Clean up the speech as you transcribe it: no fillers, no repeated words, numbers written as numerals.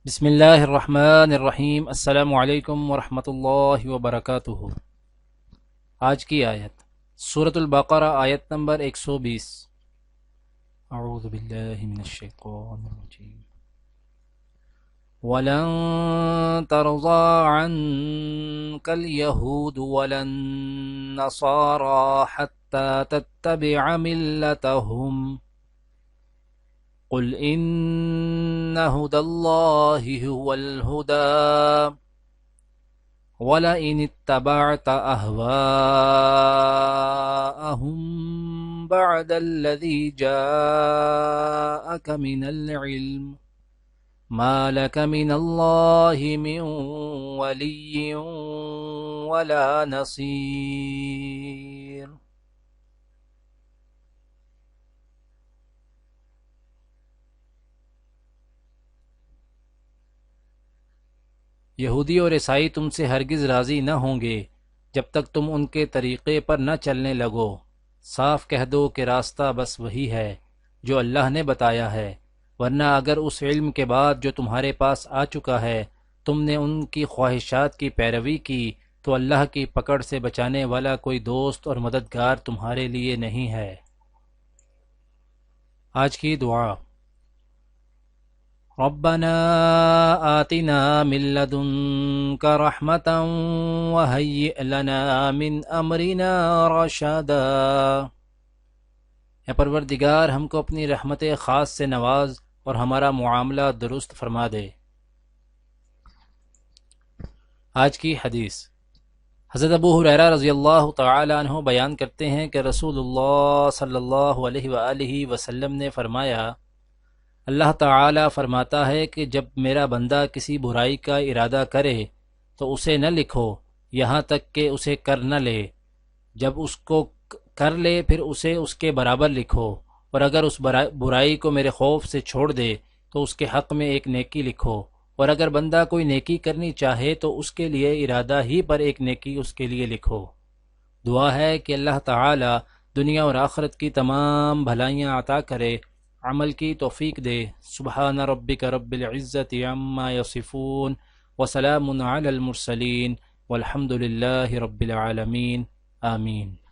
بسم اللہ الرحمن الرحیم۔ السلام علیکم ورحمۃ اللہ وبرکاتہ۔ آج کی آیت سورۃ البقرہ، آیت نمبر 120۔ اعوذ باللہ من الشیطان الرجیم۔ وَلَن تَرْضَىٰ عَنكَ الْيَهُودُ وَلَا النَّصَارَىٰ حَتَّىٰ تَتَّبِعَ مِلَّتَهُمْ قل إن هدى الله هو الهدى ولئن اتبعت أهواءهم بعد الذي جاءك من العلم ما لك من الله من ولي ولا نصير۔ یہودی اور عیسائی تم سے ہرگز راضی نہ ہوں گے جب تک تم ان کے طریقے پر نہ چلنے لگو۔ صاف کہہ دو کہ راستہ بس وہی ہے جو اللہ نے بتایا ہے، ورنہ اگر اس علم کے بعد جو تمہارے پاس آ چکا ہے تم نے ان کی خواہشات کی پیروی کی تو اللہ کی پکڑ سے بچانے والا کوئی دوست اور مددگار تمہارے لیے نہیں ہے۔ آج کی دعا۔ ربنا آتنا من لدنك رحمة وهيئ لنا من امرنا رشدا۔ اے پروردگار، ہم کو اپنی رحمت خاص سے نواز اور ہمارا معاملہ درست فرما دے۔ آج کی حدیث۔ حضرت ابو ہریرہ رضی اللہ تعالی عنہ بیان کرتے ہیں کہ رسول اللہ صلی اللہ علیہ وآلہ وسلم نے فرمایا، اللہ تعالی فرماتا ہے کہ جب میرا بندہ کسی برائی کا ارادہ کرے تو اسے نہ لکھو یہاں تک کہ اسے کر نہ لے، جب اس کو کر لے پھر اسے اس کے برابر لکھو، اور اگر اس برائی کو میرے خوف سے چھوڑ دے تو اس کے حق میں ایک نیکی لکھو، اور اگر بندہ کوئی نیکی کرنی چاہے تو اس کے لیے ارادہ ہی پر ایک نیکی اس کے لیے لکھو۔ دعا ہے کہ اللہ تعالی دنیا اور آخرت کی تمام بھلائیاں عطا کرے، عمل کی توفیق دے۔ سبحان ربک رب العزت عما یصفون وسلام علی المرسلین والحمد للہ رب العالمین، آمین۔